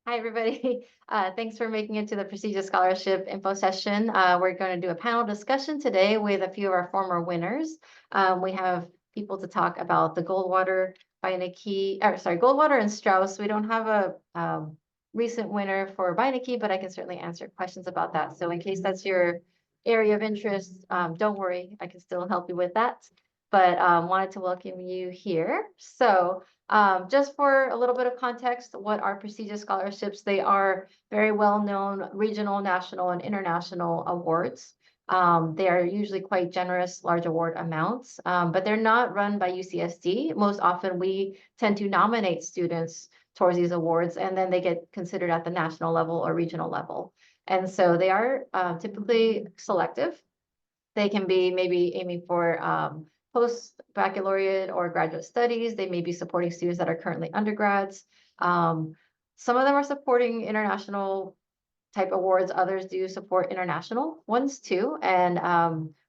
Hi, everybody. Thanks for making it to the prestigious scholarship info session. We're going to do a panel discussion today with a few of our former winners. We have people to talk about the Goldwater Goldwater and Strauss. We don't have a recent winner for Beinecke, but I can certainly answer questions about that. So in case that's your area of interest, don't worry, I can still help you with that. But wanted to welcome you here. So just for a little bit of context, what are prestigious scholarships? They are very well-known regional, national, and international awards. They are usually quite generous, large award amounts, but they're not run by UCSD. Most often, we tend to nominate students towards these awards, and then they get considered at the national level or regional level. And so they are typically selective. They can be maybe aiming for post-baccalaureate or graduate studies. They may be supporting students that are currently undergrads. Some of them are supporting international type awards. Others do support international ones too. And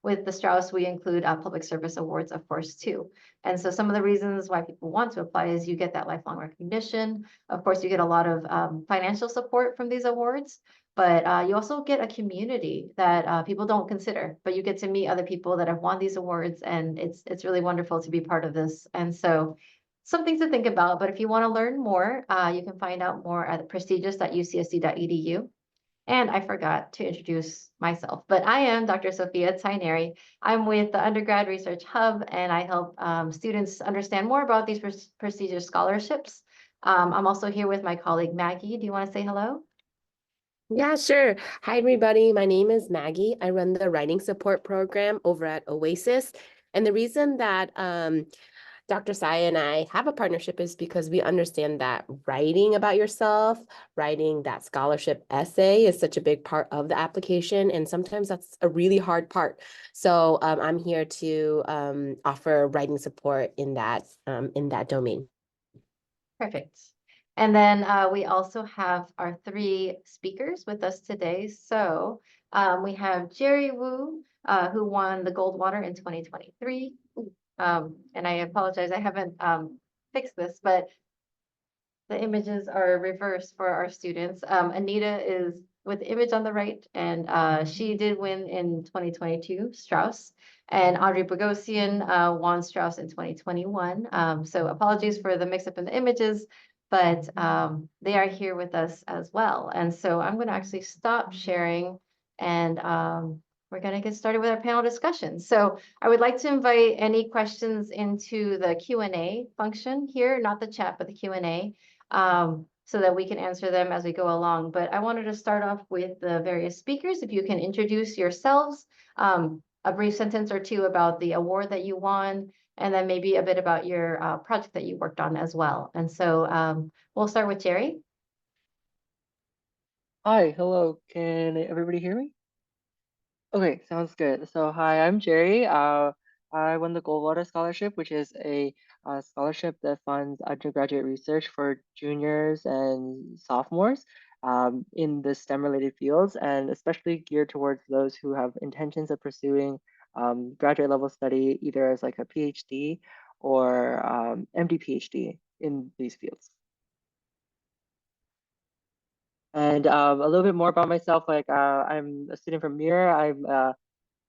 with the Strauss, we include public service awards, of course, too. And so some of the reasons why people want to apply is you get that lifelong recognition. Of course, you get a lot of financial support from these awards, but you also get a community that people don't consider, but you get to meet other people that have won these awards, and it's really wonderful to be part of this. And so something to think about, but if you want to learn more, you can find out more at prestigious.ucsd.edu. And I forgot to introduce myself, but I am Dr. Sophia Taineri. I'm with the Undergrad Research Hub, and I help students understand more about these prestigious scholarships. I'm also here with my colleague Maggie. Do you want to say hello? Yeah, sure. Hi, everybody. My name is Maggie. I run the writing support program over at Oasis. And the reason that Dr. Sai and I have a partnership is because we understand that writing about yourself, writing that scholarship essay is such a big part of the application. And sometimes that's a really hard part. So I'm here to offer writing support in that domain. Perfect. And then we also have our three speakers with us today. So we have Jerry Wu, who won the Goldwater in 2023. And I apologize, I haven't fixed this, but the images are reversed for our students. Anita is with the image on the right, and she did win in 2022, Strauss. And Audrey Bogosian won Strauss in 2021. So apologies for the mix up in the images, but they are here with us as well. And so I'm going to actually stop sharing, and we're going to get started with our panel discussion. So I would like to invite any questions into the Q&A function here, not the chat, but the Q&A, so that we can answer them as we go along. But I wanted to start off with the various speakers. If you can introduce yourselves, a brief sentence or two about the award that you won, and then maybe a bit about your project that you worked on as well. And so we'll start with Jerry. Hi, hello. Can everybody hear me? Okay, sounds good. So, hi, I'm Jerry. I won the Goldwater Scholarship, which is a scholarship that funds undergraduate research for juniors and sophomores in the STEM-related fields, and especially geared towards those who have intentions of pursuing graduate level study, either as like a PhD or MD PhD in these fields. And a little bit more about myself, I'm a student from Mirror. I'm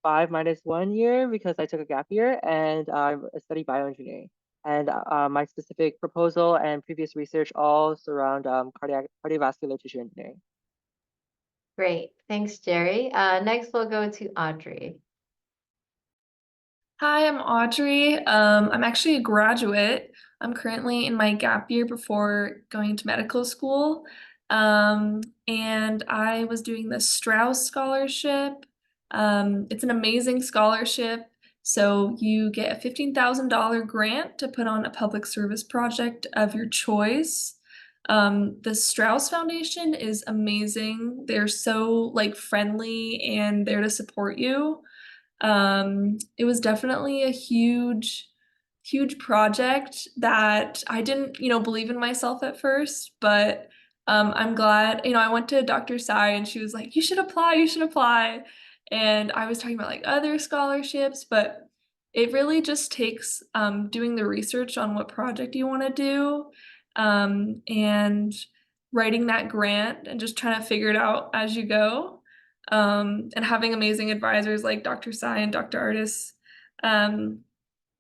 5 - 1 year because I took a gap year, and I study bioengineering. And my specific proposal and previous research all surround cardiovascular tissue engineering. Great, thanks, Jerry. Next, we'll go to Audrey. Hi, I'm Audrey. I'm actually a graduate. I'm currently in my gap year before going to medical school. And I was doing the Strauss Scholarship. It's an amazing scholarship. So you get a $15,000 grant to put on a public service project of your choice. The Strauss Foundation is amazing. They're so like friendly and there to support you. It was definitely a huge project that I didn't, believe in myself at first, but I'm glad, I went to Dr. Sai and she was like, you should apply. And I was talking about like other scholarships, but it really just takes doing the research on what project you want to do. And writing that grant and just trying to figure it out as you go. And having amazing advisors like Dr. Sai and Dr. Artis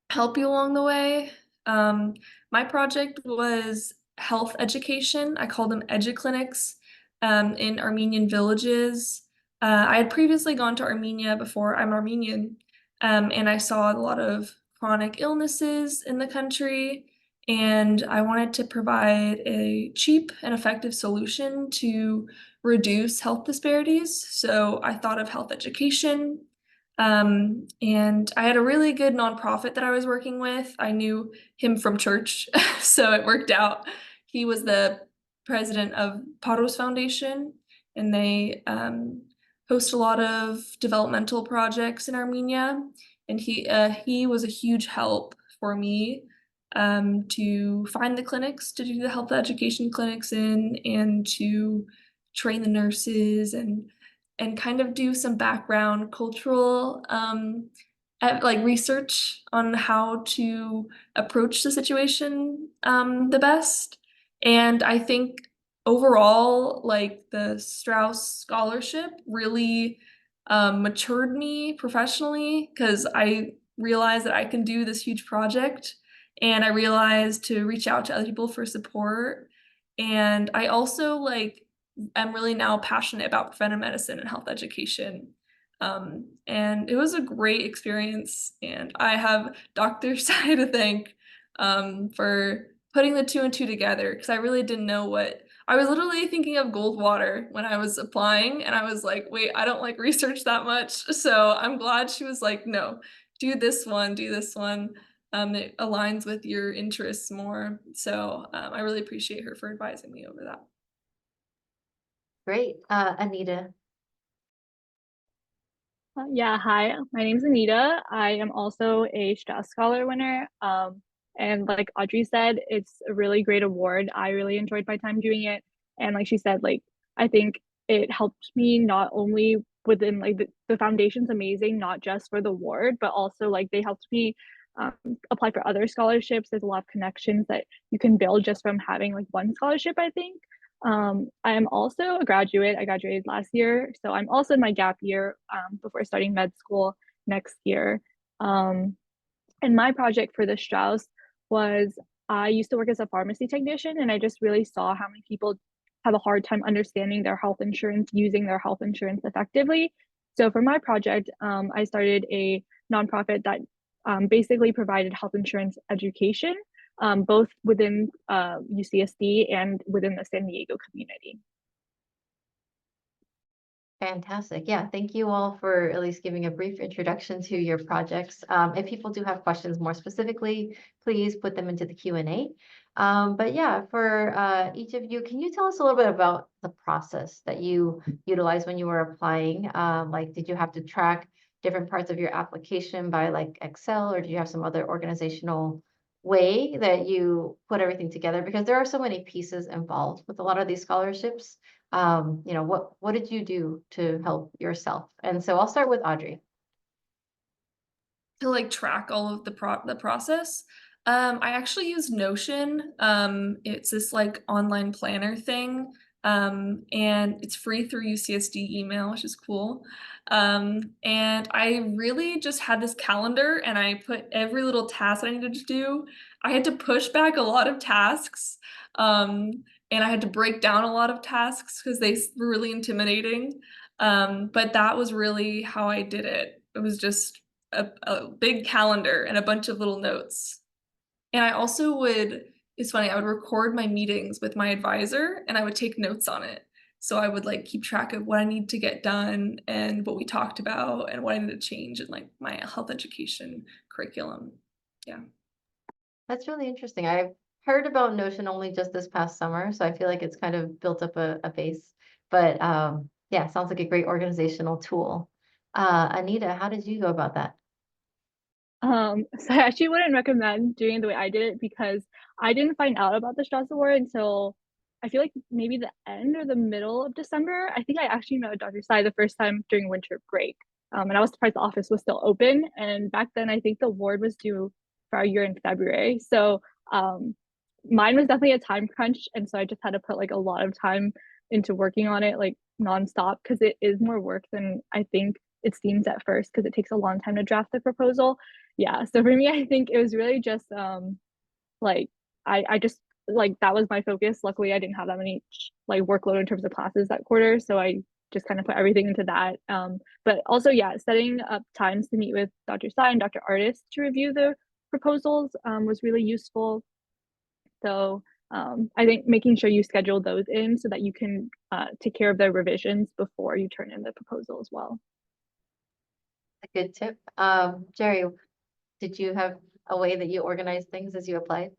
help you along the way. My project was health education. I call them edu-clinics in Armenian villages. I had previously gone to Armenia before. I'm Armenian, and I saw a lot of chronic illnesses in the country, and I wanted to provide a cheap and effective solution to reduce health disparities. So I thought of health education. And I had a really good nonprofit that I was working with. I knew him from church, so it worked out. He was the president of Paros Foundation, and they host a lot of developmental projects in Armenia. And he was a huge help for me to find the clinics to do the health education clinics in, and to train the nurses and kind of do some background cultural like research on how to approach the situation the best. And I think overall, like the Strauss scholarship really matured me professionally, because I realized that I can do this huge project, and I realized to reach out to other people for support. And I also I'm really now passionate about preventive medicine and health education. And it was a great experience. And I have Dr. Sai to thank for putting the two and two together, because I really didn't know what I was literally thinking of Goldwater when I was applying, and I was like, wait, I don't like research that much. So I'm glad she was like, no, do this one, do this one. It aligns with your interests more. So I really appreciate her for advising me over that. Great. Anita. Yeah, hi, my name's Anita. I am also a Strauss Scholar winner. And like Audrey said, it's a really great award. I really enjoyed my time doing it. And like she said, like I think it helped me not only within like the foundation's amazing, not just for the award, but also like they helped me apply for other scholarships. There's a lot of connections that you can build just from having like one scholarship, I think. I am also a graduate. I graduated last year, so I'm also in my gap year before starting med school next year. And my project for the Strauss was I used to work as a pharmacy technician, and I just really saw how many people have a hard time understanding their health insurance, using their health insurance effectively. So for my project, I started a nonprofit that basically provided health insurance education both within UCSD and within the San Diego community. Fantastic. Yeah, thank you all for at least giving a brief introduction to your projects. If people do have questions more specifically, please put them into the Q&A. But yeah, for each of you, can you tell us a little bit about the process that you utilized when you were applying? Like, did you have to track different parts of your application by like Excel, or do you have some other organizational way that you put everything together? Because there are so many pieces involved with a lot of these scholarships. What did you do to help yourself? And so I'll start with Audrey. To like track all of the process, I actually use Notion. It's this like online planner thing, and it's free through UCSD email, which is cool. And I really just had this calendar, and I put every little task that I needed to do. I had to push back a lot of tasks, and I had to break down a lot of tasks because they were really intimidating. But that was really how I did it. It was just a big calendar and a bunch of little notes. And I also it's funny, I would record my meetings with my advisor, and I would take notes on it. So I would like keep track of what I need to get done and what we talked about and what I need to change in like my health education curriculum. Yeah. That's really interesting. I've heard about Notion only just this past summer, so I feel like it's kind of built up a base. But yeah, sounds like a great organizational tool. Anita, how did you go about that? So I actually wouldn't recommend doing it the way I did it, because I didn't find out about the Strauss Award until I feel like maybe the end or the middle of December. I think I actually met Dr. Sai the first time during winter break. And I was surprised the office was still open. And back then, I think the award was due for our year in February. So mine was definitely a time crunch, and so I just had to put like a lot of time into working on it like nonstop because it is more work than I think it seems at first because it takes a long time to draft the proposal. Yeah, so for me, I think it was really just like I just like that was my focus. Luckily, I didn't have that many like workload in terms of classes that quarter, so I just kind of put everything into that. But also, yeah, setting up times to meet with Dr. Sai and Dr. Artist to review the proposals was really useful. So I think making sure you schedule those in so that you can take care of the revisions before you turn in the proposal as well. A good tip. Jerry, did you have a way that you organized things as you applied?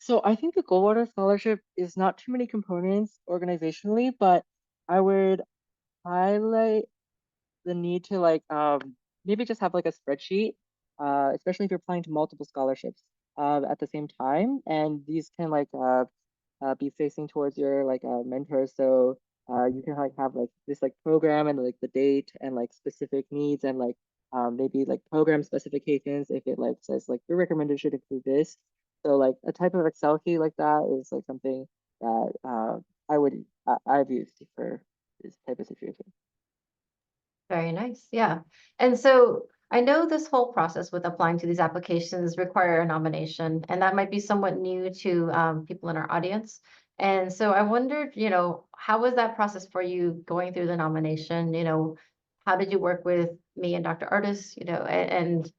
So I think the Goldwater Scholarship is not too many components organizationally, but I would highlight the need to like maybe just have like a spreadsheet, especially if you're applying to multiple scholarships at the same time, and these can like be facing towards your like mentor. So you can like have like this like program and like the date and like specific needs and like maybe like program specifications if it like says like your recommended should include this. So like a type of Excel sheet like that is like something that I've used for this type of situation. Very nice. Yeah. And so I know this whole process with applying to these applications require a nomination, and that might be somewhat new to people in our audience. And so I wondered, how was that process for you going through the nomination? How did you work with me and Dr. Artis? And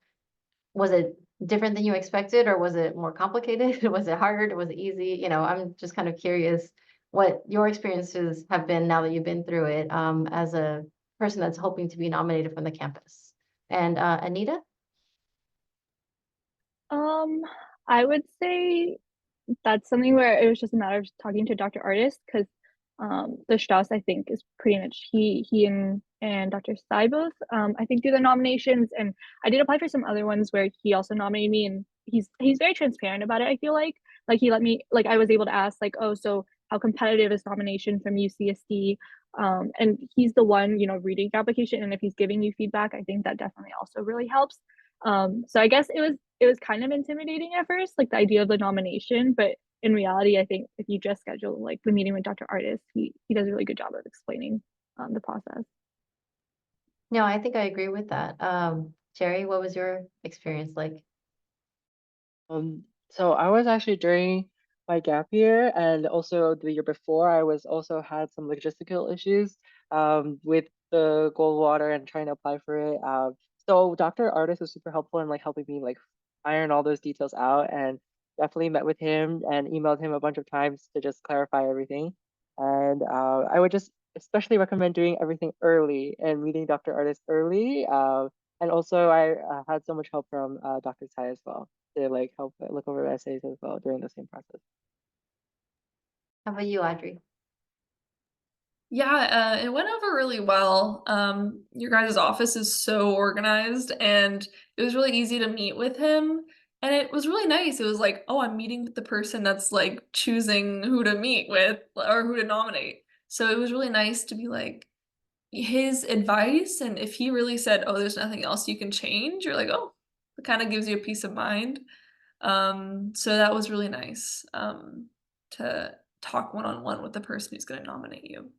was it different than you expected, or was it more complicated? Was it hard? Was it easy? I'm just kind of curious what your experiences have been now that you've been through it, as a person that's hoping to be nominated from the campus. And Anita? Um, I would say that's something where it was just a matter of talking to Dr. Artist because the Strauss I think is pretty much he and Dr. Sai both I think do the nominations, and I did apply for some other ones where he also nominated me, and he's very transparent about it. I feel like he let me like I was able to ask like, oh, so how competitive is nomination from UCSD, and he's the one reading the application, and if he's giving you feedback, I think that definitely also really helps. So I guess it was kind of intimidating at first, like the idea of the nomination, but in reality, I think if you just schedule like the meeting with Dr. Artist, he does a really good job of explaining the process. No, I think I agree with that. Jerry, what was your experience like? So I was actually during my gap year and also the year before, I was also had some logistical issues with the Goldwater and trying to apply for it. So Dr. Artist was super helpful in like helping me like iron all those details out, and definitely met with him and emailed him a bunch of times to just clarify everything. And I would just especially recommend doing everything early and meeting Dr. Artist early. And also I had so much help from Dr. Tsai as well to like help look over essays as well during the same process. How about you, Audrey? Yeah, it went over really well. Your guys' office is so organized, and it was really easy to meet with him. And it was really nice. It was like, oh, I'm meeting with the person that's like choosing who to meet with or who to nominate. So it was really nice to be like his advice. And if he really said, oh, there's nothing else you can change, you're like, oh, it kind of gives you a peace of mind. So that was really nice to talk one-on-one with the person who's going to nominate you.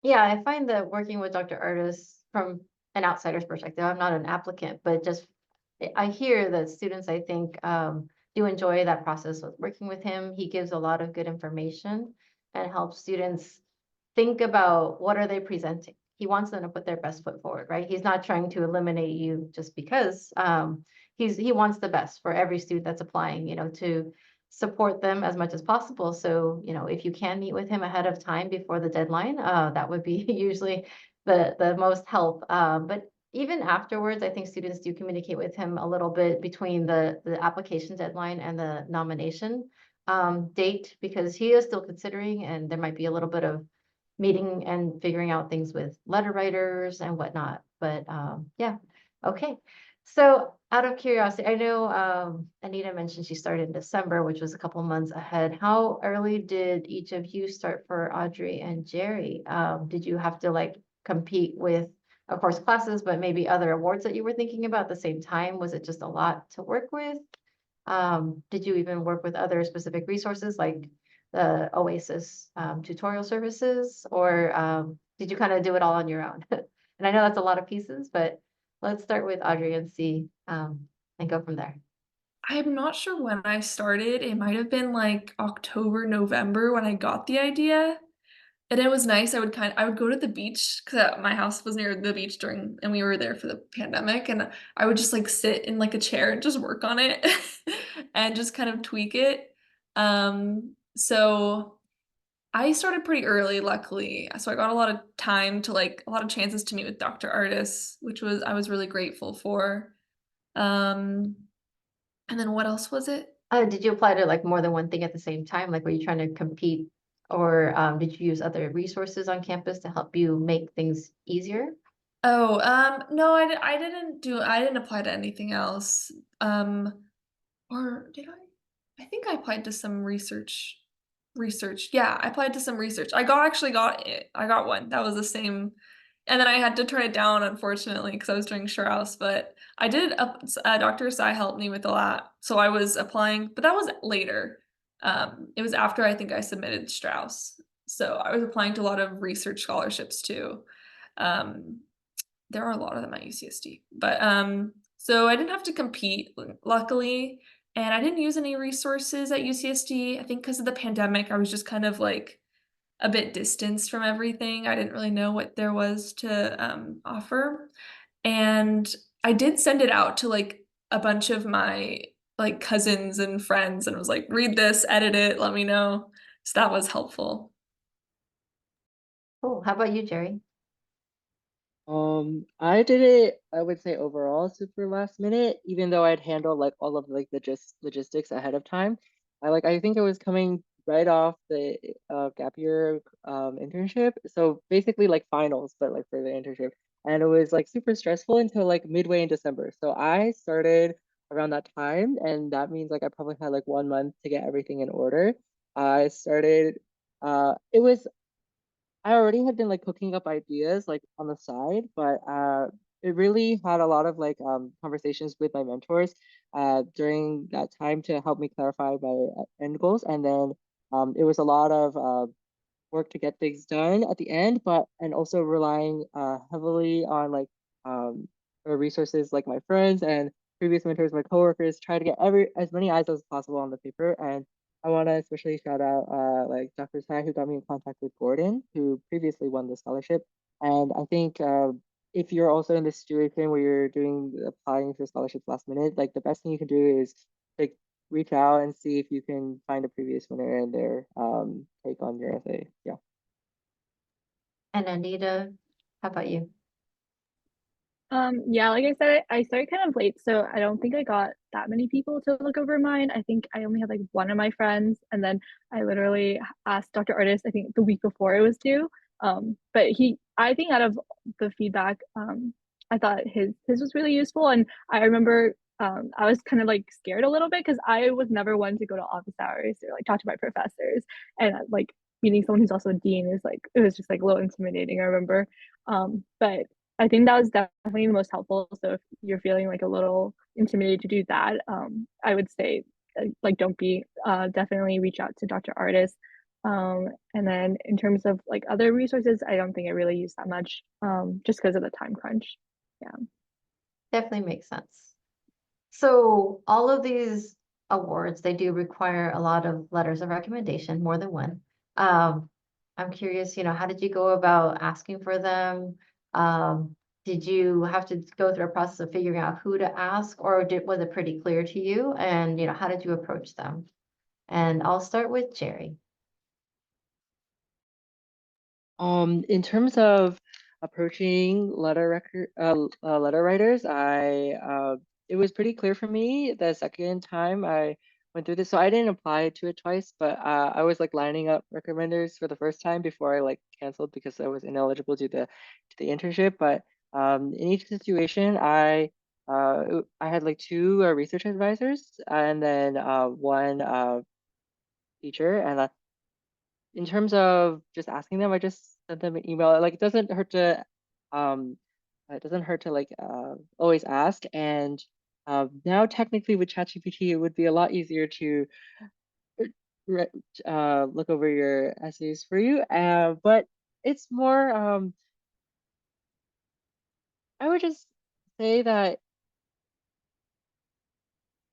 Yeah, I find that working with Dr. Artis from an outsider's perspective, I'm not an applicant, but just I hear that students, I think, do enjoy that process with working with him. He gives a lot of good information and helps students think about what are they presenting. He wants them to put their best foot forward, right? He's not trying to eliminate you just because. He wants the best for every student that's applying, to support them as much as possible. So, if you can meet with him ahead of time before the deadline, that would be usually the most help. But even afterwards, I think students do communicate with him a little bit between the application deadline and the nomination date, because he is still considering, and there might be a little bit of meeting and figuring out things with letter writers and whatnot. But yeah, okay. So out of curiosity, I know Anita mentioned she started in December, which was a couple months ahead. How early did each of you start for Audrey and Jerry? Did you have to like compete with, of course, classes, but maybe other awards that you were thinking about at the same time? Was it just a lot to work with? Did you even work with other specific resources like the Oasis tutorial services, or did you kind of do it all on your own? And I know that's a lot of pieces, but let's start with Audrey and see and go from there. I'm not sure when I started. It might have been like October, November when I got the idea. And it was nice. I would go to the beach because my house was near the beach and we were there for the pandemic. And I would just like sit in like a chair and just work on it and just kind of tweak it. So I started pretty early, luckily. So I got a lot of time to like a lot of chances to meet with Dr. Artis, I was really grateful for. Um, and then what else was it? Did you apply to like more than one thing at the same time? Like, were you trying to compete, or did you use other resources on campus to help you make things easier? Oh, no, I didn't apply to anything else. Or did I? I think I applied to some research. Yeah, I applied to some research. Actually got it. I got one. That was the same. And then I had to turn it down, unfortunately, because I was doing Strauss, but I did, Dr. Sai helped me with a lot. So I was applying, but that was later. It was after I think I submitted Strauss. So I was applying to a lot of research scholarships too. Um, there are a lot of them at UCSD, but so I didn't have to compete, luckily, and I didn't use any resources at UCSD. I think because of the pandemic, I was just kind of like a bit distanced from everything. I didn't really know what there was to offer, and I did send it out to like a bunch of my like cousins and friends, and was like, read this, edit it, let me know. So that was helpful. Cool. How about you, Jerry? I did it, I would say overall super last minute, even though I'd handled like all of like the just logistics ahead of time. I think it was coming right off the gap year internship. So basically like finals, but like for the internship. And it was like super stressful until like midway in December. So I started around that time, and that means like I probably had like 1 month to get everything in order. I started it was I already had been like cooking up ideas like on the side, but it really had a lot of like conversations with my mentors during that time to help me clarify my end goals. And then it was a lot of work to get things done at the end, but and also relying heavily on like resources like my friends and previous mentors, my coworkers, try to get as many eyes as possible on the paper. And I want to especially shout out like Dr. Sai, who got me in contact with Gordon, who previously won the scholarship. And I think if you're also in this situation where you're doing applying for scholarships last minute, like the best thing you can do is like reach out and see if you can find a previous winner and their take on your essay. Yeah. And Anita, how about you? Yeah, like I said, I started kind of late, so I don't think I got that many people to look over mine. I think I only had like one of my friends, and then I literally asked Dr. Artis, I think the week before it was due. But I think out of the feedback, I thought his was really useful, and I remember I was kind of like scared a little bit because I was never one to go to office hours or like talk to my professors, and like meeting someone who's also a dean is like it was just like a little intimidating. I remember, but I think that was definitely the most helpful. So if you're feeling like a little intimidated to do that, I would say like don't be definitely reach out to Dr. Artis. And then in terms of like other resources, I don't think I really use that much just because of the time crunch. Yeah. Definitely makes sense. So all of these awards, they do require a lot of letters of recommendation, more than one. I'm curious, how did you go about asking for them? Did you have to go through a process of figuring out who to ask, or was it pretty clear to you? And, how did you approach them? And I'll start with Jerry. In terms of approaching letter writers, it was pretty clear for me the second time I went through this. So I didn't apply to it twice, but I was like lining up recommenders for the first time before I like canceled because I was ineligible to the internship. But in each situation, I had like two research advisors and then one teacher, and in terms of just asking them, I just sent them an email. Like um it doesn't hurt to like always ask. And Now, technically, with ChatGPT, it would be a lot easier to look over your essays for you. But it's more, I would just say that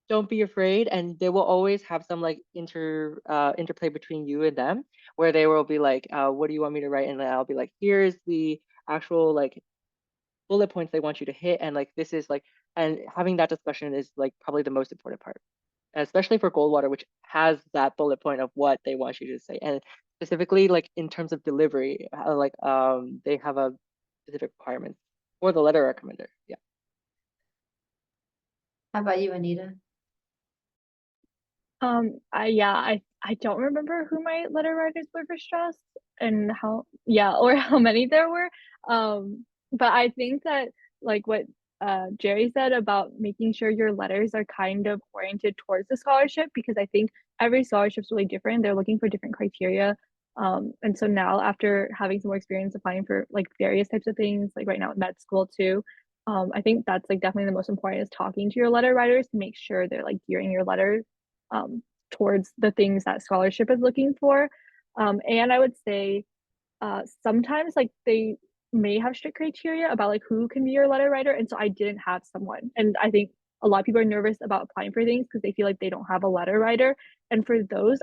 don't be afraid, and they will always have some like interplay between you and them, where they will be like, what do you want me to write? And then I'll be like, here's the actual like bullet points they want you to hit, and like this is like, and having that discussion is like probably the most important part, especially for Goldwater, which has that bullet point of what they want you to say, and specifically like in terms of delivery, they have a specific requirements for the letter recommender. Yeah. How about you, Anita? I don't remember who my letter writers were for Strauss and or how many there were. But I think that like what Jerry said about making sure your letters are kind of oriented towards the scholarship, because I think every scholarship is really different. They're looking for different criteria. And so now after having some more experience applying for like various types of things, like right now at med school too, I think that's like definitely the most important is talking to your letter writers to make sure they're like gearing your letter towards the things that scholarship is looking for. And I would say sometimes like they may have strict criteria about like who can be your letter writer. And so I didn't have someone. And I think a lot of people are nervous about applying for things because they feel like they don't have a letter writer. And for those,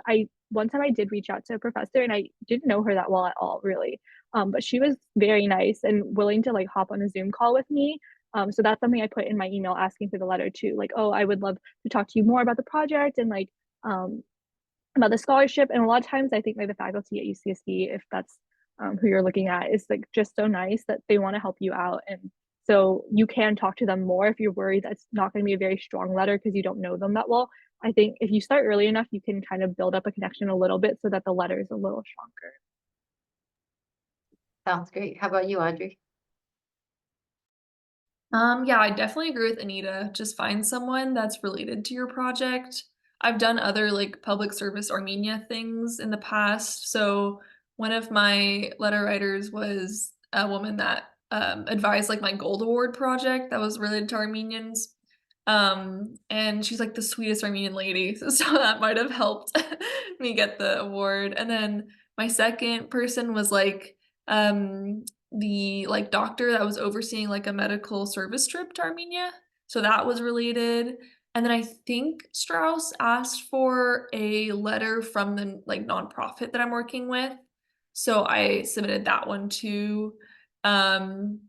one time I did reach out to a professor and I didn't know her that well at all, really. But she was very nice and willing to like hop on a Zoom call with me. So that's something I put in my email asking for the letter too. Like, oh, I would love to talk to you more about the project and like um, about the scholarship. And a lot of times I think like the faculty at UCSD, if that's who you're looking at, is like just so nice that they want to help you out. And so you can talk to them more if you're worried that's not going to be a very strong letter because you don't know them that well. I think if you start early enough, you can kind of build up a connection a little bit so that the letter is a little stronger. Sounds great. How about you, Audrey? Yeah, I definitely agree with Anita. Just find someone that's related to your project. I've done other like public service Armenia things in the past. So one of my letter writers was a woman that advised like my Gold Award project that was related to Armenians. And she's like the sweetest Armenian lady. So that might have helped me get the award. And then my second person was like the like doctor that was overseeing like a medical service trip to Armenia. So that was related. And then I think Strauss asked for a letter from the like nonprofit that I'm working with. So I submitted that one too. Um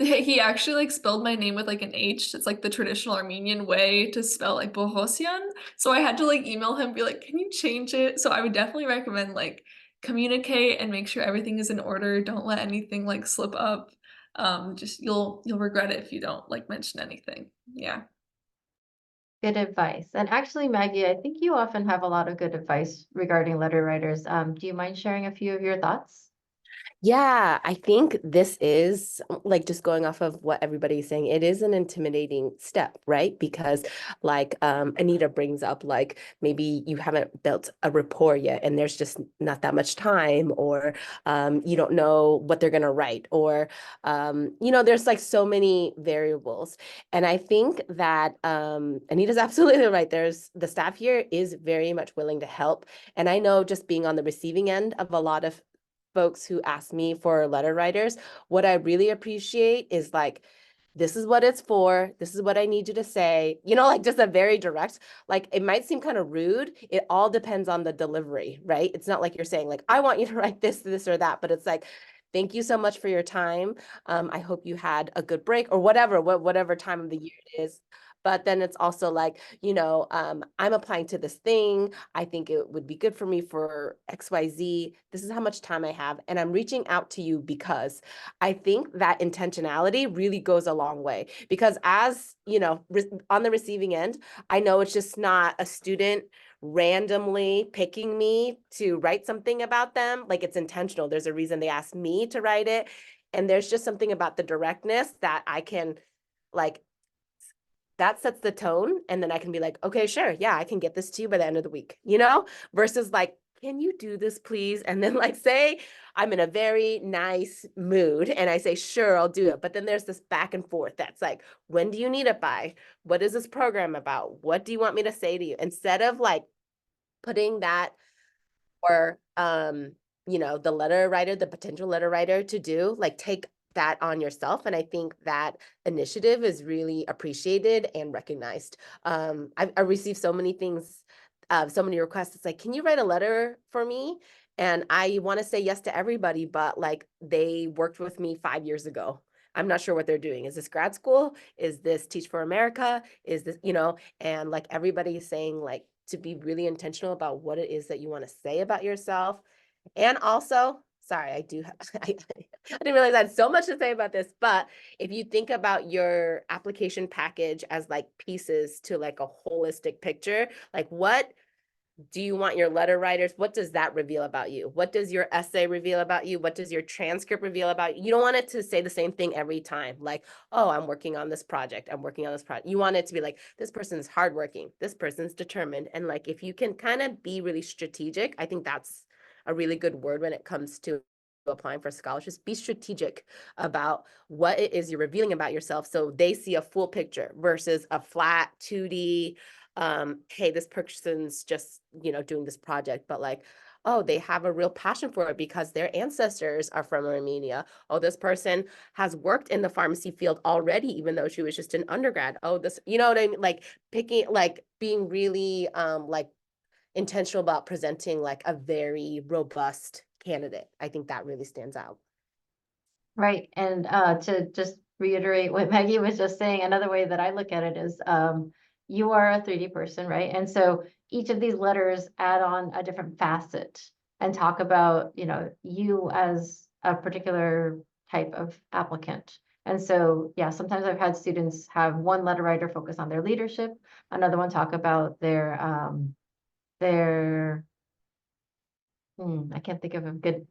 he actually like spelled my name with like an H. It's like the traditional Armenian way to spell like Bohosian. So I had to like email him, be like, can you change it? So I would definitely recommend like communicate and make sure everything is in order. Don't let anything like slip up. Just you'll regret it if you don't like mention anything. Yeah. Good advice. And actually, Maggie, I think you often have a lot of good advice regarding letter writers. Do you mind sharing a few of your thoughts? Yeah, I think this is like just going off of what everybody's saying, it is an intimidating step, right? Because like Anita brings up, like maybe you haven't built a rapport yet and there's just not that much time, or you don't know what they're gonna write, or there's like so many variables. And I think that Anita's absolutely right. There's the staff here is very much willing to help. And I know just being on the receiving end of a lot of folks who ask me for letter writers, what I really appreciate is like, this is what it's for. This is what I need you to say. Like just a very direct, like it might seem kind of rude. It all depends on the delivery, right? It's not like you're saying like, I want you to write this or that, but it's like, thank you so much for your time. I hope you had a good break or whatever time of the year it is. But then it's also like, I'm applying to this thing. I think it would be good for me for XYZ. This is how much time I have. And I'm reaching out to you because I think that intentionality really goes a long way. Because as, on the receiving end, I know it's just not a student randomly picking me to write something about them. Like it's intentional. There's a reason they asked me to write it. And there's just something about the directness that I can like, that sets the tone. And then I can be like, okay, sure. Yeah, I can get this to you by the end of the week, versus like can you do this, please? And then like say I'm in a very nice mood and I say, sure, I'll do it. But then there's this back and forth that's like, when do you need it by? What is this program about? What do you want me to say to you? Instead of like putting that or the letter writer, the potential letter writer to do, like take that on yourself. And I think that initiative is really appreciated and recognized. I received so many things, so many requests. It's like, can you write a letter for me? And I want to say yes to everybody, but like they worked with me 5 years ago. I'm not sure what they're doing. Is this grad school? Is this Teach for America? Is this, and like everybody is saying like to be really intentional about what it is that you want to say about yourself. And also, sorry, I do have, I didn't realize I had so much to say about this, but if you think about your application package as like pieces to like a holistic picture, like what do you want your letter writers? What does that reveal about you? What does your essay reveal about you? What does your transcript reveal about you? You don't want it to say the same thing every time. Like, oh, I'm working on this project. I'm working on this project. You want it to be like, this person's hardworking. This person's determined. And like, if you can kind of be really strategic, I think that's a really good word when it comes to applying for scholarships. Be strategic about what it is you're revealing about yourself so they see a full picture versus a flat 2D hey, this person's just, doing this project, but like, oh, they have a real passion for it because their ancestors are from Armenia. Oh, this person has worked in the pharmacy field already, even though she was just an undergrad. Oh, this, you know what I mean? Like picking, like being really like intentional about presenting like a very robust candidate. I think that really stands out. Right. And to just reiterate what Maggie was just saying, another way that I look at it is you are a 3D person, right? And so each of these letters add on a different facet and talk about, you as a particular type of applicant. And so, yeah, sometimes I've had students have one letter writer focus on their leadership, another one talk about their I can't think of a good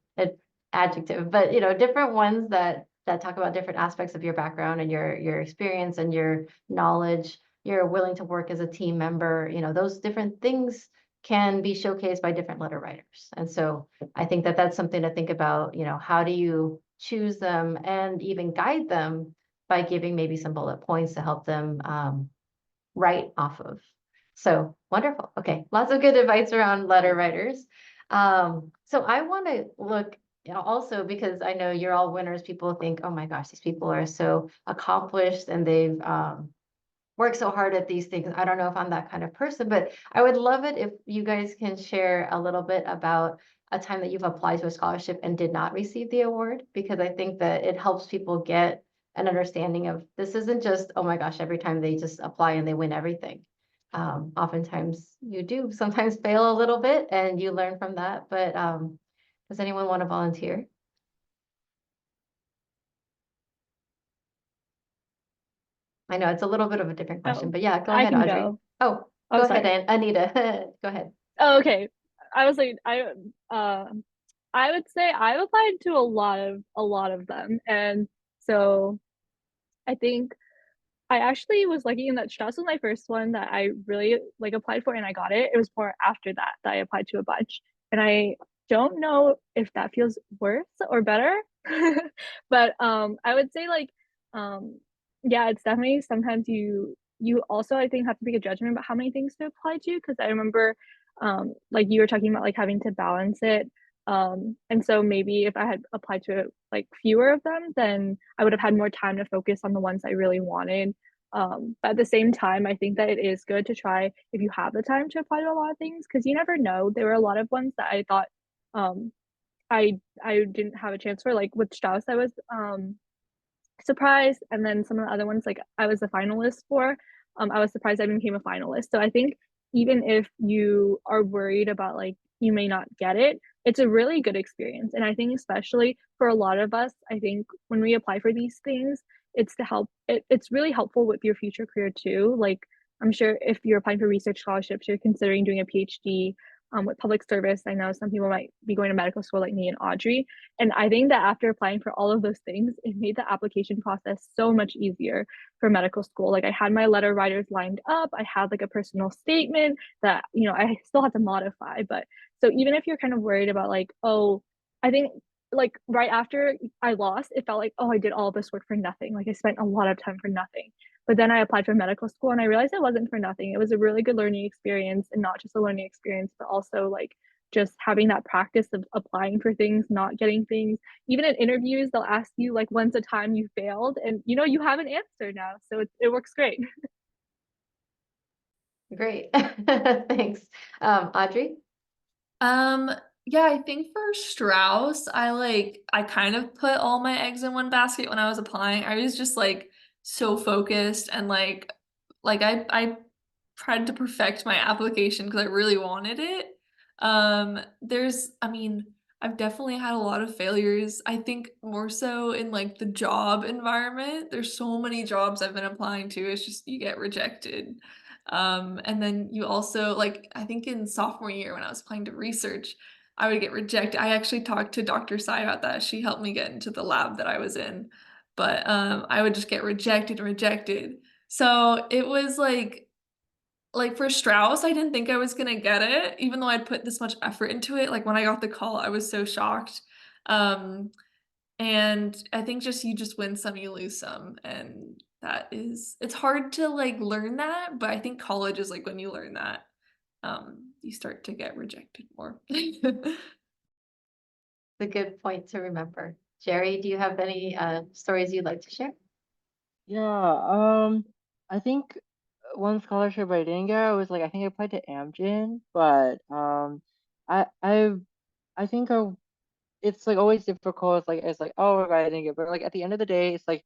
adjective, but different ones that talk about different aspects of your background and your experience and your knowledge. You're willing to work as a team member. Those different things can be showcased by different letter writers. And so I think that that's something to think about. How do you choose them and even guide them by giving maybe some bullet points to help them write off of. So wonderful. Okay, lots of good advice around letter writers. So I want to look also because I know you're all winners. People think, oh my gosh, these people are so accomplished and they've worked so hard at these things. I don't know if I'm that kind of person, but I would love it if you guys can share a little bit about a time that you've applied to a scholarship and did not receive the award, because I think that it helps people get an understanding of this isn't just, oh my gosh, every time they just apply and they win everything. Oftentimes you do sometimes fail a little bit and you learn from that, but does anyone want to volunteer? I know it's a little bit of a different question, Oh, but yeah, go I ahead, can Audrey. go. Oh, Oh, go ahead, sorry. Anita. Go ahead. Oh, okay. I was like, I would say I've applied to a lot of them, and so I think I actually was lucky in that Strauss was my first one that I really like applied for, and I got it. It was more after that that I applied to a bunch, and I don't know if that feels worse or better, but I would say like um yeah, it's definitely sometimes you also I think have to make a judgment about how many things to apply to, because I remember like you were talking about like having to balance it. And so maybe if I had applied to like fewer of them, then I would have had more time to focus on the ones I really wanted. But at the same time, I think that it is good to try if you have the time to apply to a lot of things, because you never know. There were a lot of ones that I thought um I didn't have a chance for. Like with Strauss, I was surprised, and then some of the other ones like I was a finalist for. I was surprised I became a finalist. So I think even if you are worried about like you may not get it, it's a really good experience. And I think especially for a lot of us, I think when we apply for these things, it's to help it's really helpful with your future career too. Like I'm sure if you're applying for research scholarships, you're considering doing a PhD, with public service. I know some people might be going to medical school like me and Audrey. And I think that after applying for all of those things, it made the application process so much easier for medical school. Like I had my letter writers lined up. I had like a personal statement that, you know, I still had to modify. But so even if you're kind of worried about like, oh, I think like right after I lost, it felt like, oh, I did all this work for nothing. Like I spent a lot of time for nothing. But then I applied for medical school and I realized it wasn't for nothing. It was a really good learning experience, and not just a learning experience, but also like just having that practice of applying for things, not getting things. Even in interviews, they'll ask you like, when's the time you failed? And you know, you have an answer now. So it works great. Great. Thanks. Audrey? Yeah, I think for Strauss, I kind of put all my eggs in one basket when I was applying. I was just like so focused and I tried to perfect my application because I really wanted it. I mean, I've definitely had a lot of failures. I think more so in like the job environment. There's so many jobs I've been applying to. It's just you get rejected. And then you also like I think in sophomore year when I was applying to research, I would get rejected. I actually talked to Dr. Sai about that. She helped me get into the lab that I was in. But I would just get rejected and rejected. So it was like for Strauss, I didn't think I was gonna get it, even though I'd put this much effort into it. Like when I got the call, I was so shocked. Um, and I think just you just win some, you lose some. And it's hard to like learn that, but I think college is like when you learn that, you start to get rejected more. A good point to remember. Jerry, do you have any stories you'd like to share? Yeah, I think one scholarship I didn't get was like I think I applied to Amgen, but I I I think it's like always difficult. It's like oh I didn't get, but like at the end of the day, it's like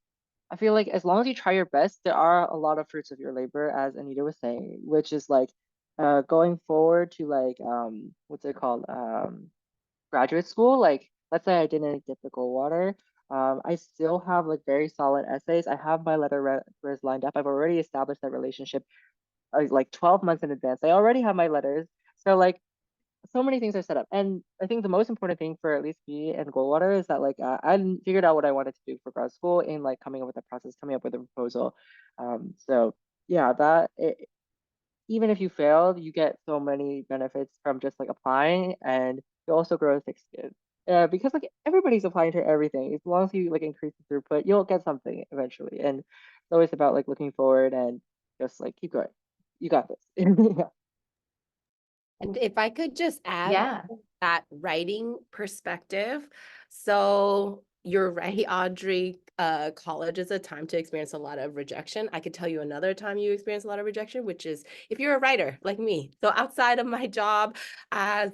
I feel like as long as you try your best, there are a lot of fruits of your labor, as Anita was saying, which is like going forward to like what's it called graduate school. Like let's say I didn't get the Goldwater. I still have like very solid essays. I have my letters lined up. I've already established that relationship like 12 months in advance. I already have my letters. So like so many things are set up. And I think the most important thing for at least me and Goldwater is that like I figured out what I wanted to do for grad school in like coming up with a process, coming up with a proposal. So yeah, even if you failed, you get so many benefits from just like applying, and you also grow thick skin. Because like everybody's applying to everything. As long as you like increase the throughput, you'll get something eventually. And it's always about like looking forward and just like keep going. You got this. Yeah. And if I could just add Yeah. that writing perspective. So you're right, Audrey, college is a time to experience a lot of rejection. I could tell you another time you experience a lot of rejection, which is if you're a writer like me. So outside of my job as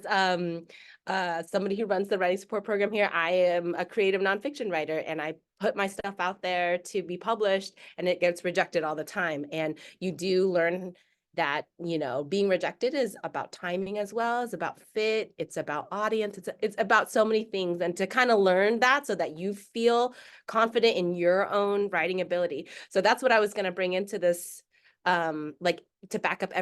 somebody who runs the writing support program here, I am a creative nonfiction writer, and I put my stuff out there to be published, and it gets rejected all the time. And you do learn that, you know, being rejected is about timing as well as about fit. It's about audience. It's about so many things. And to kind of learn that so that you feel confident in your own writing ability. So that's what I was going to bring into this, like to back up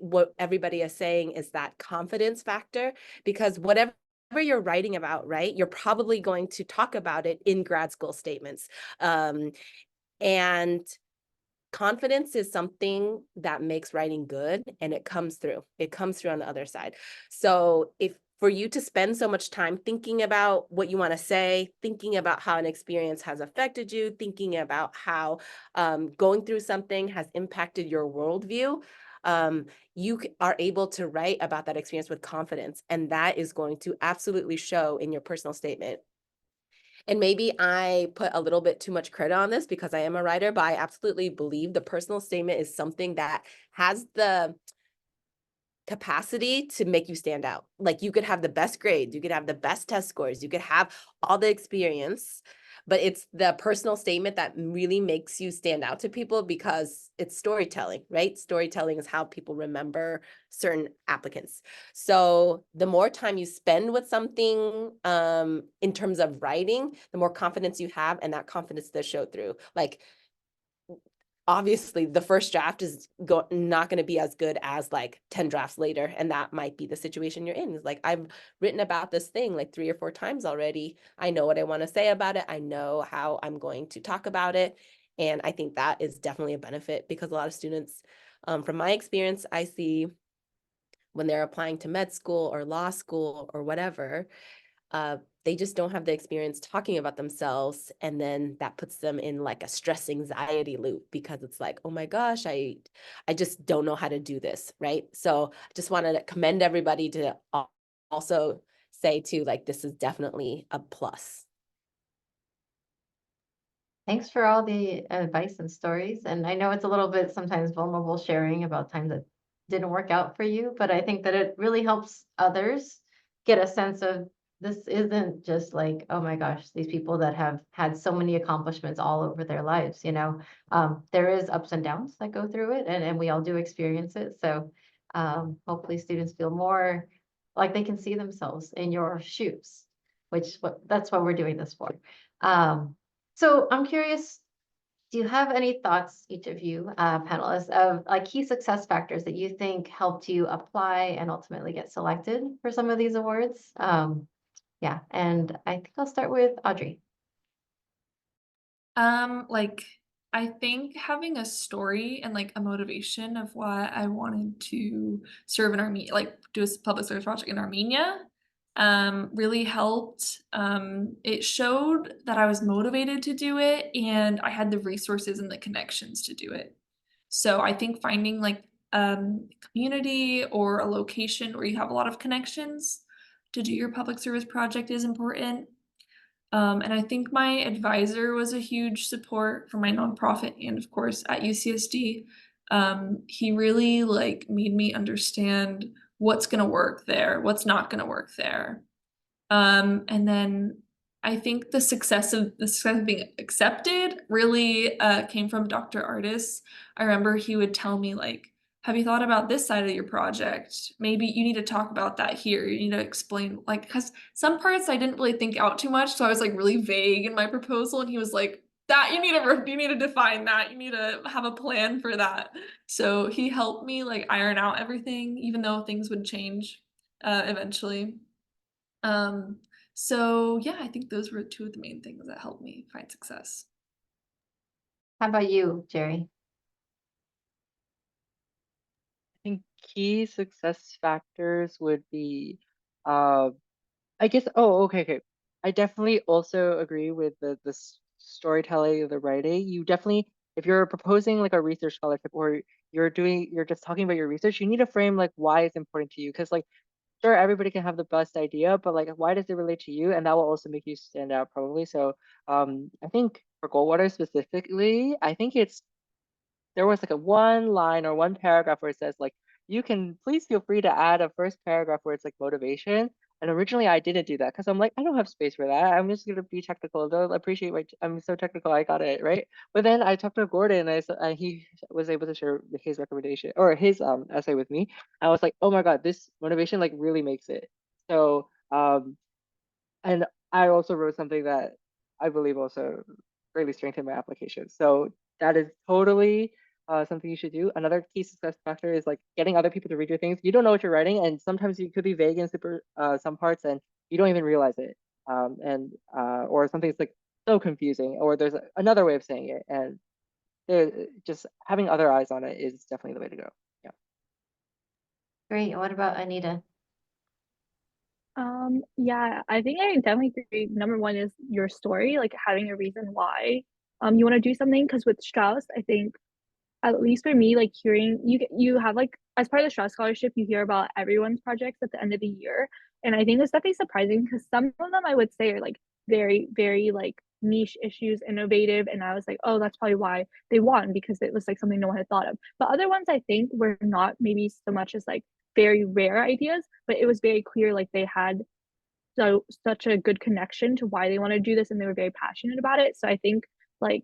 what everybody is saying is that confidence factor, because whatever you're writing about, right, you're probably going to talk about it in grad school statements. And confidence is something that makes writing good, and it comes through on the other side. So if for you to spend so much time thinking about what you want to say, thinking about how an experience has affected you, thinking about how going through something has impacted your worldview, you are able to write about that experience with confidence, and that is going to absolutely show in your personal statement. And maybe I put a little bit too much credit on this because I am a writer, but I absolutely believe the personal statement is something that has the capacity to make you stand out. Like you could have the best grades, you could have the best test scores, you could have all the experience, but it's the personal statement that really makes you stand out to people because it's storytelling, right? Storytelling is how people remember certain applicants. So the more time you spend with something in terms of writing, the more confidence you have, and that confidence does show through. Like obviously the first draft is not going to be as good as like 10 drafts later. And that might be the situation you're in. It's like, I've written about this thing like 3 or 4 times already. I know what I want to say about it. I know how I'm going to talk about it. And I think that is definitely a benefit, because a lot of students, from my experience, I see when they're applying to med school or law school or whatever, they just don't have the experience talking about themselves. And then that puts them in like a stress anxiety loop, because it's like, oh my gosh, I just don't know how to do this. Right. So I just wanted to commend everybody to also say too, like, this is definitely a plus. Thanks for all the advice and stories. And I know it's a little bit sometimes vulnerable sharing about times that didn't work out for you, but I think that it really helps others get a sense of this isn't just like, oh my gosh, these people that have had so many accomplishments all over their lives, there is ups and downs that go through it, and we all do experience it. So hopefully students feel more like they can see themselves in your shoes, that's what we're doing this for. So I'm curious, do you have any thoughts, each of you panelists, of like key success factors that you think helped you apply and ultimately get selected for some of these awards? Yeah, and I think I'll start with Audrey. Like, I think having a story and like a motivation of why I wanted to serve in Armenia, like do a public service project in Armenia, really helped. It showed that I was motivated to do it and I had the resources and the connections to do it. So I think finding like community or a location where you have a lot of connections to do your public service project is important. And I think my advisor was a huge support for my nonprofit and of course at UCSD. He really like made me understand what's gonna work there, what's not gonna work there. And then I think the success of being accepted really came from Dr. Artis. I remember he would tell me like, have you thought about this side of your project? Maybe you need to talk about that here. You need to explain, like, because some parts I didn't really think out too much, so I was like really vague in my proposal, and he was like, that you need to define that. You need to have a plan for that. So he helped me like iron out everything, even though things would change eventually. So yeah, I think those were 2 of the main things that helped me find success. How about you, Jerry? I think key success factors would be, uh, I guess. Oh, okay. I definitely also agree with the storytelling, the writing. You definitely, if you're proposing like a research scholarship, or you're just talking about your research, you need to frame like why it's important to you. Because like, sure, everybody can have the best idea, but like, why does it relate to you? And that will also make you stand out probably. So, I think for Goldwater specifically, I think there was like a one line or one paragraph where it says like, you can please feel free to add a first paragraph where it's like motivation. And originally I didn't do that because I'm like, I don't have space for that. I'm just gonna be technical. They'll appreciate I'm so technical. I got it right. But then I talked to Gordon, and he was able to share his recommendation or his essay with me. I was like, oh my god, this motivation like really makes it. So and I also wrote something that I believe also greatly strengthened my application. So that is totally something you should do. Another key success factor is like getting other people to read your things. You don't know what you're writing, and sometimes you could be vague in super some parts, and you don't even realize it. And or something's like so confusing, or there's another way of saying it, and just having other eyes on it is definitely the way to go. Yeah. Great. And what about Anita? Yeah, I think I definitely agree. Number one is your story, like having a reason why you want to do something. Because with Strauss, I think at least for me, like hearing you have like as part of the Strauss Scholarship, you hear about everyone's projects at the end of the year. And I think it's definitely surprising because some of them I would say are like very, very like niche issues, innovative. And I was like, oh, that's probably why they won, because it was like something no one had thought of. But other ones I think were not maybe so much as like very rare ideas, but it was very clear like they had such a good connection to why they want to do this and they were very passionate about it. So I think like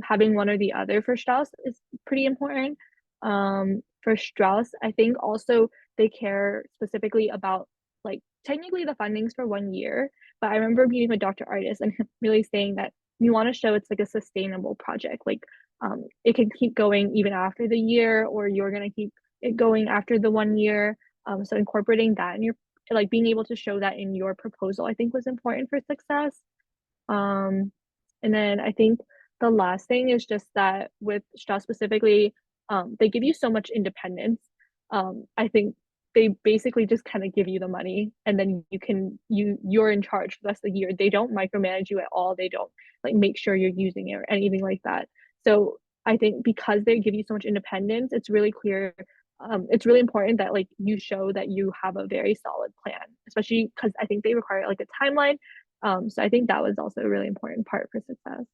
having one or the other for Strauss is pretty important. For Strauss, I think also they care specifically about like technically the fundings for 1 year, but I remember meeting with Dr. Artis and him really saying that we want to show it's like a sustainable project. Like it can keep going even after the year, or you're going to keep it going after the 1 year. So incorporating that in your, like being able to show that in your proposal, I think was important for success. And then I think the last thing is just that with Strauss specifically, they give you so much independence. I think they basically just kind of give you the money, and then you're in charge for the rest of the year. They don't micromanage you at all. They don't like make sure you're using it or anything like that. So I think because they give you so much independence, it's really clear. It's really important that like you show that you have a very solid plan, especially because I think they require like a timeline. So I think that was also a really important part for success.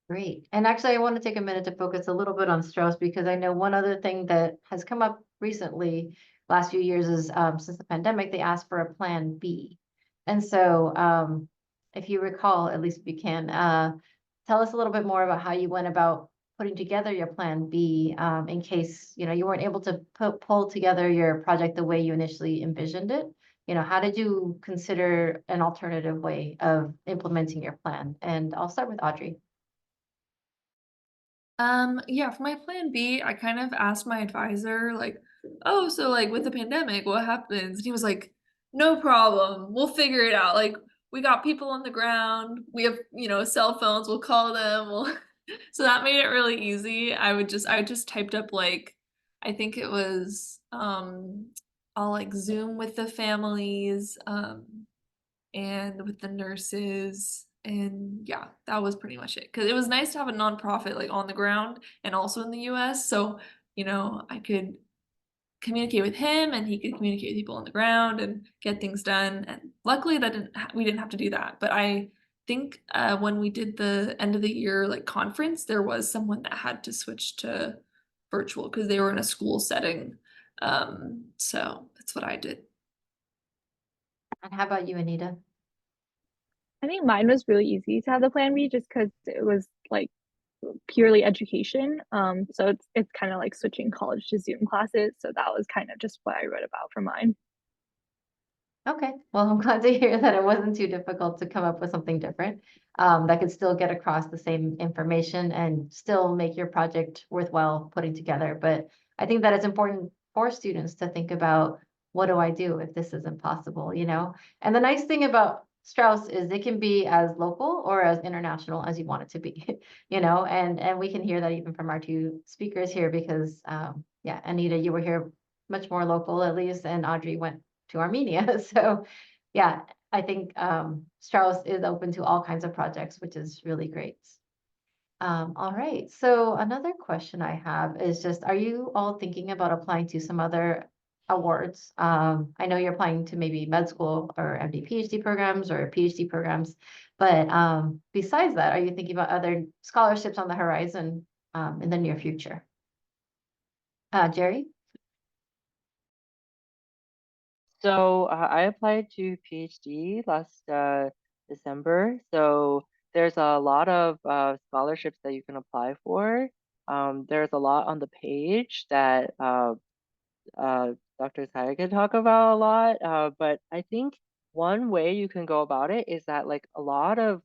Great. And actually, I want to take a minute to focus a little bit on Strauss because I know one other thing that has come up recently, last few years, is since the pandemic, they asked for a plan B. And so if you recall, at least if you can, tell us a little bit more about how you went about putting together your plan B in case, you weren't able to pull together your project the way you initially envisioned it. How did you consider an alternative way of implementing your plan? And I'll start with Audrey. Yeah, for my plan B, I kind of asked my advisor, like, oh, so like with the pandemic, what happens? And he was like, no problem, we'll figure it out. Like, we got people on the ground, we have, cell phones, we'll call them. So that made it really easy. I just typed up like, I think it was, I'll like Zoom with the families, and with the nurses, and yeah, that was pretty much it, because it was nice to have a nonprofit like on the ground and also in the US, so I could communicate with him and he could communicate with people on the ground and get things done. And luckily that we didn't have to do that. But I think when we did the end of the year like conference, there was someone that had to switch to virtual because they were in a school setting. So that's what I did. And how about you, Anita? I think mine was really easy to have the plan B just because it was like purely education. So it's kind of like switching college to Zoom classes. So that was kind of just what I wrote about for mine. Okay, well, I'm glad to hear that it wasn't too difficult to come up with something different that could still get across the same information and still make your project worthwhile putting together. But I think that it's important for students to think about, what do I do if this isn't possible, And the nice thing about Strauss is it can be as local or as international as you want it to be, and we can hear that even from our two speakers here because, yeah, Anita, you were here much more local at least, and Audrey went to Armenia. So yeah, I think Strauss is open to all kinds of projects, which is really great. All right, so another question I have is just, are you all thinking about applying to some other awards? I know you're applying to maybe med school or MD PhD programs or PhD programs, but besides that, are you thinking about other scholarships on the horizon in the near future? Jerry? So I applied to PhD last December. So there's a lot of scholarships that you can apply for. There's a lot on the page that Dr. Saya can talk about a lot. But I think one way you can go about it is that like a lot of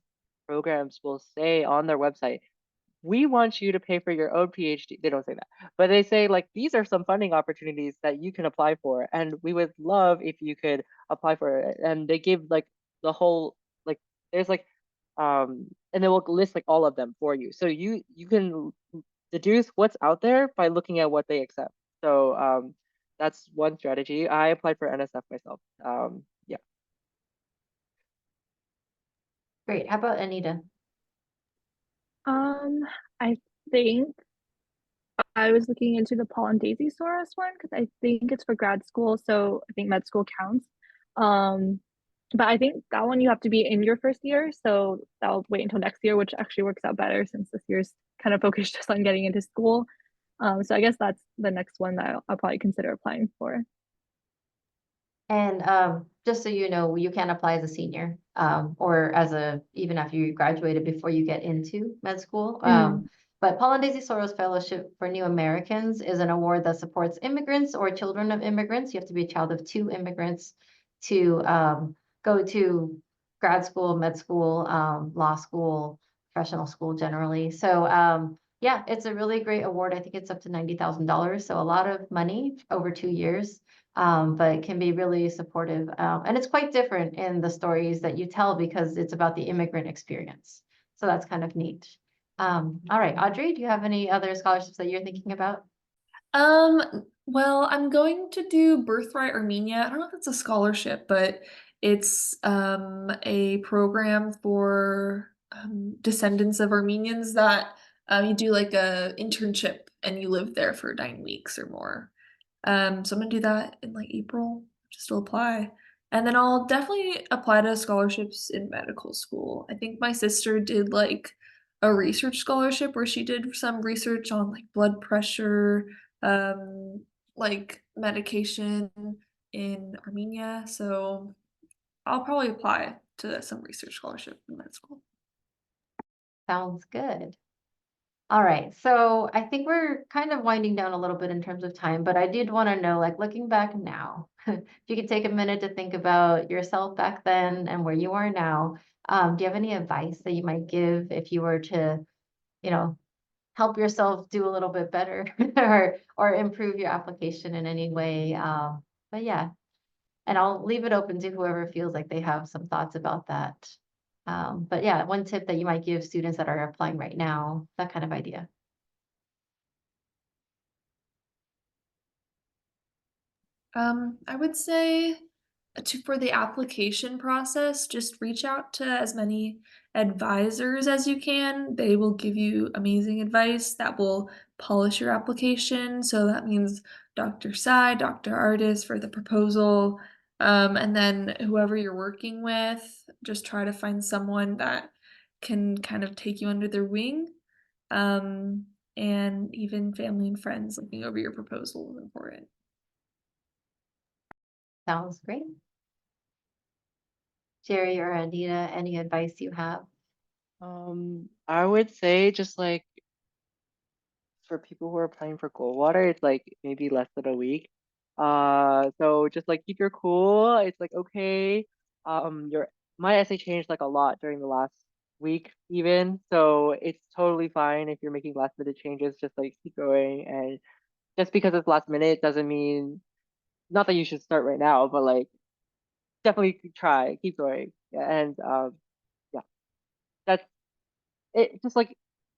programs will say on their website, we want you to pay for your own PhD. They don't say that, but they say like, these are some funding opportunities that you can apply for. And we would love if you could apply for it. And they give like the whole, like, there's like, and they will list like all of them for you. So you can deduce what's out there by looking at what they accept. So that's one strategy. I applied for NSF myself. Yeah. Great. How about Anita? I think I was looking into the Paul and Daisy Soros one because I think it's for grad school, so I think med school counts. But I think that one you have to be in your first year, so I'll wait until next year, which actually works out better since this year's kind of focused just on getting into school. So I guess that's the next one that I'll probably consider applying for. And just so you know, you can apply as a senior or even after you graduated before you get into med school. But Paul and Daisy Soros Fellowship for New Americans is an award that supports immigrants or children of immigrants. You have to be a child of 2 immigrants to go to grad school, med school, law school professional school generally. So yeah, it's a really great award. I think it's up to $90,000. So a lot of money over 2 years, but it can be really supportive. And it's quite different in the stories that you tell because it's about the immigrant experience. So that's kind of neat. All right, Audrey, do you have any other scholarships that you're thinking about? Well, I'm going to do Birthright Armenia. I don't know if it's a scholarship, but it's a program for descendants of Armenians that you do like a internship and you live there for 9 weeks or more. So I'm gonna do that in like April, just to apply. And then I'll definitely apply to scholarships in medical school. I think my sister did like a research scholarship where she did some research on like blood pressure, um, like medication in Armenia. So I'll probably apply to some research scholarship in med school. Sounds good. All right, so I think we're kind of winding down a little bit in terms of time, but I did want to know, like looking back now, if you could take a minute to think about yourself back then and where you are now, do you have any advice that you might give if you were to, you know, help yourself do a little bit better or improve your application in any way? But yeah, and I'll leave it open to whoever feels like they have some thoughts about that. But yeah, one tip that you might give students that are applying right now, that kind of idea. I would say for the application process, just reach out to as many advisors as you can. They will give you amazing advice that will polish your application. So that means Dr. Sai, Dr. Artis for the proposal, and then whoever you're working with, just try to find someone that can kind of take you under their wing. Um, and even family and friends looking over your proposal is important. Sounds great. Jerry or Anita, any advice you have? I would say just like for people who are applying for Goldwater, it's like maybe less than a week. So just like keep your cool. It's like okay. Your my essay changed like a lot during the last week even, so it's totally fine if you're making last minute changes. Just like keep going, and just because it's last minute doesn't mean not that you should start right now, but like definitely try, keep going. Yeah, and yeah, that's it. Just like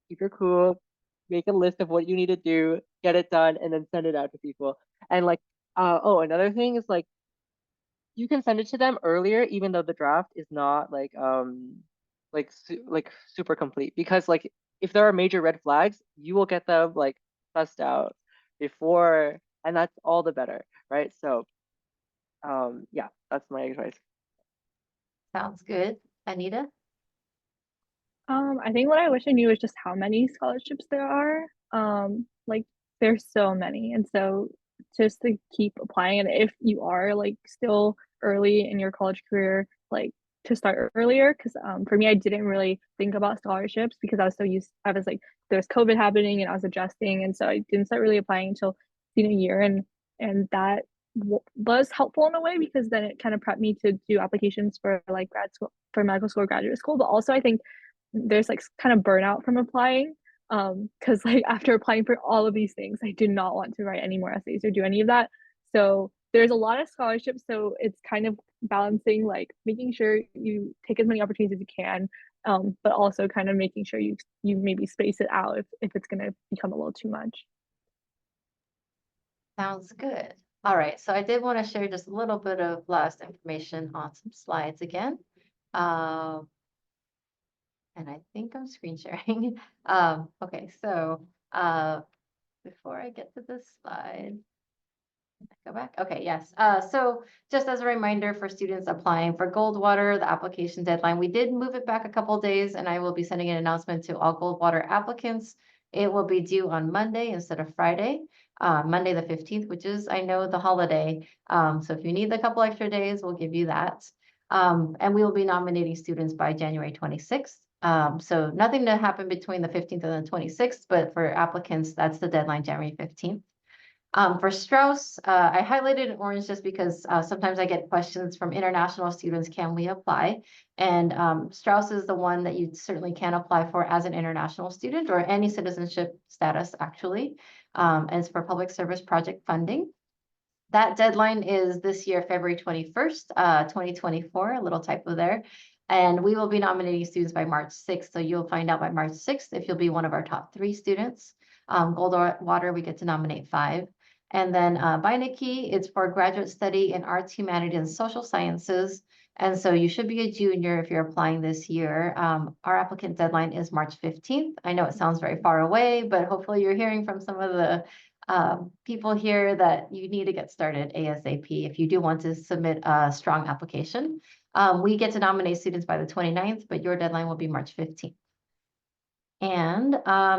keep your cool, make a list of what you need to do, get it done, and then send it out to people. And like, oh, another thing is like you can send it to them earlier, even though the draft is not like super complete. Because like if there are major red flags, you will get them like sussed out before, and that's all the better, right? So yeah, that's my advice. Sounds good. Anita? I think what I wish I knew is just how many scholarships there are. Like there's so many, and so just to keep applying, and if you are like still early in your college career, like to start earlier, because for me, I didn't really think about scholarships because I was so used. I was like, there's COVID happening, and I was adjusting, and so I didn't start really applying until senior year, and that was helpful in a way because then it kind of prepped me to do applications for like grad school, for medical school or graduate school. But also, I think there's like kind of burnout from applying because like after applying for all of these things I did not want to write any more essays or do any of that, so there's a lot of scholarships, so it's kind of balancing like making sure you take as many opportunities as you can, but also kind of making sure you maybe space it out if it's going to become a little too much. Sounds good. All right, so I did want to share just a little bit of last information on some slides again. And I think I'm screen sharing. Okay, so before I get to this slide, go back. Okay, yes. So just as a reminder for students applying for Goldwater, the application deadline, we did move it back a couple days, and I will be sending an announcement to all Goldwater applicants. It will be due on Monday instead of Friday, Monday the 15th, which is, I know, the holiday. So if you need a couple extra days, we'll give you that. And we will be nominating students by January 26th. So nothing to happen between the 15th and the 26th, but for applicants, that's the deadline, January 15th. For Strauss, I highlighted in orange just because sometimes I get questions from international students, can we apply? And Strauss is the one that you certainly can apply for as an international student or any citizenship status, actually. And it's for public service project funding. That deadline is this year, February 21st, 2024, a little typo there. And we will be nominating students by March 6th. So you'll find out by March 6th if you'll be one of our top 3 students. Goldwater, we get to nominate 5. And then Beinecke, it's for graduate study in arts, humanities, and social sciences. And so you should be a junior if you're applying this year. Our applicant deadline is March 15th. I know it sounds very far away, but hopefully you're hearing from some of the people here that you need to get started ASAP if you do want to submit a strong application. We get to nominate students by the 29th, but your deadline will be March 15th. And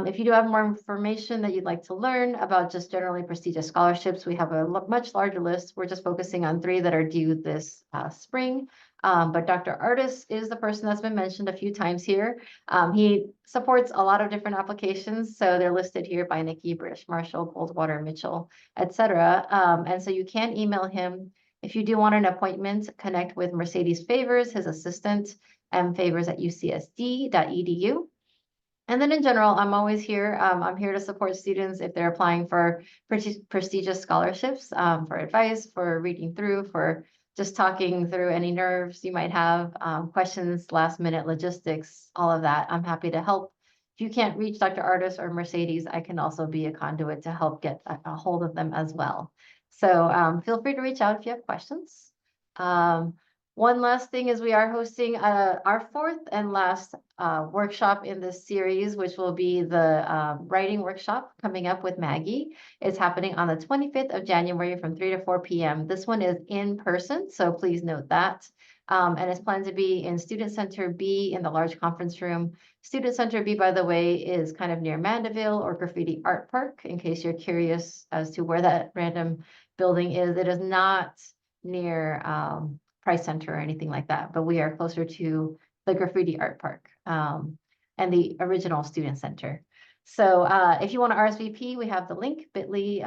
if you do have more information that you'd like to learn about just generally prestigious scholarships, we have a much larger list. We're just focusing on 3 that are due this spring. But Dr. Artis is the person that's been mentioned a few times here. He supports a lot of different applications. So they're listed here by Nikki, British Marshall, Goldwater, Mitchell, etc. And so you can email him. If you do want an appointment, connect with Mercedes Favors, his assistant, mfavors@ucsd.edu. And then in general, I'm always here. I'm here to support students if they're applying for prestigious scholarships, for advice, for reading through, for just talking through any nerves you might have, questions, last minute logistics, all of that. I'm happy to help. If you can't reach Dr. Artis or Mercedes, I can also be a conduit to help get a hold of them as well. So feel free to reach out if you have questions. One last thing is we are hosting our 4th and last workshop in this series, which will be the writing workshop coming up with Maggie. It's happening on the 25th of January from 3 to 4 p.m. This one is in person, so please note that. And it's planned to be in Student Center B in the large conference room. Student Center B, by the way, is kind of near Mandeville or Graffiti Art Park, in case you're curious as to where that random building is. It is not near Price Center or anything like that, but we are closer to the Graffiti Art Park and the original Student Center. So if you want to RSVP, we have the link, bit.ly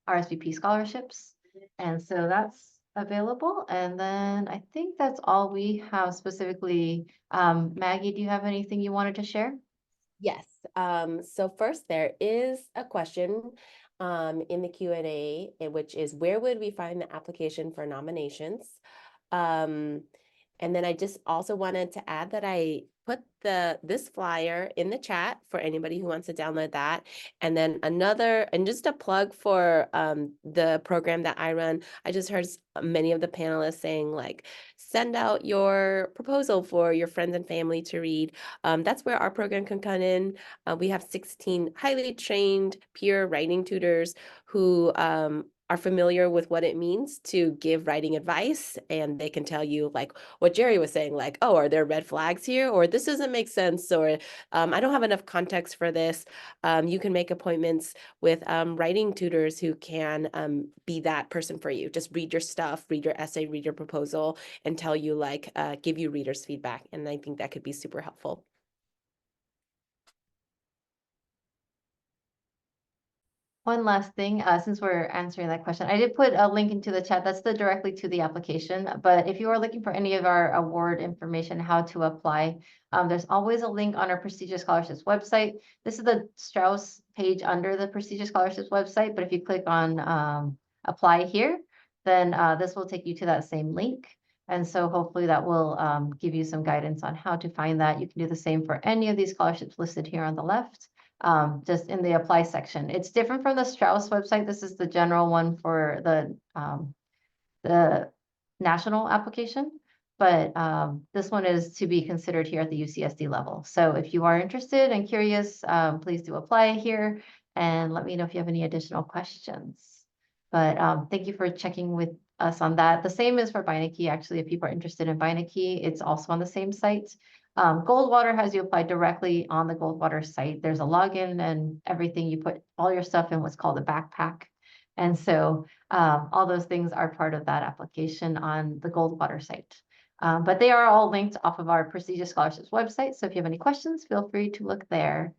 RSVP scholarships. And so that's available. And then I think that's all we have specifically. Maggie, do you have anything you wanted to share? Yes. So first, there is a question in the Q&A, which is, where would we find the application for nominations? And then I just also wanted to add that I put this flyer in the chat for anybody who wants to download that. And then just a plug for the program that I run. I just heard many of the panelists saying, like, send out your proposal for your friends and family to read. That's where our program can come in. We have 16 highly trained peer writing tutors who are familiar with what it means to give writing advice, and they can tell you, like what Jerry was saying, like, oh, are there red flags here? Or this doesn't make sense, or I don't have enough context for this. You can make appointments with writing tutors who can be that person for you. Just read your stuff, read your essay, read your proposal, and tell you, like, give you readers' feedback. And I think that could be super helpful. One last thing, since we're answering that question, I did put a link into the chat. That's directly to the application. But if you are looking for any of our award information, how to apply, there's always a link on our Prestigious Scholarships website. This is the Strauss page under the Prestigious Scholarships website. But if you click on apply here, then this will take you to that same link. And so hopefully that will give you some guidance on how to find that. You can do the same for any of these scholarships listed here on the left. Just in the apply section. It's different from the Strauss website. This is the general one for the national application, but this one is to be considered here at the UCSD level. So if you are interested and curious, please do apply here and let me know if you have any additional questions. But thank you for checking with us on that. The same is for Beinecke. Actually, if people are interested in Beinecke, it's also on the same site. Goldwater has you apply directly on the Goldwater site. There's a login and everything. You put all your stuff in what's called a backpack. And so all those things are part of that application on the Goldwater site. But they are all linked off of our Prestigious Scholarships website. So if you have any questions, feel free to look there.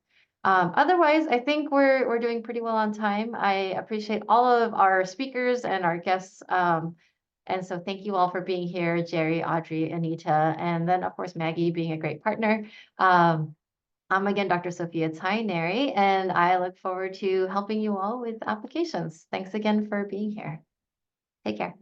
Otherwise, I think we're doing pretty well on time. I appreciate all of our speakers and our guests. And so thank you all for being here, Jerry, Audrey, Anita, and then of course Maggie being a great partner. I'm again Dr. Sophia Taineri, and I look forward to helping you all with applications. Thanks again for being here. Take care.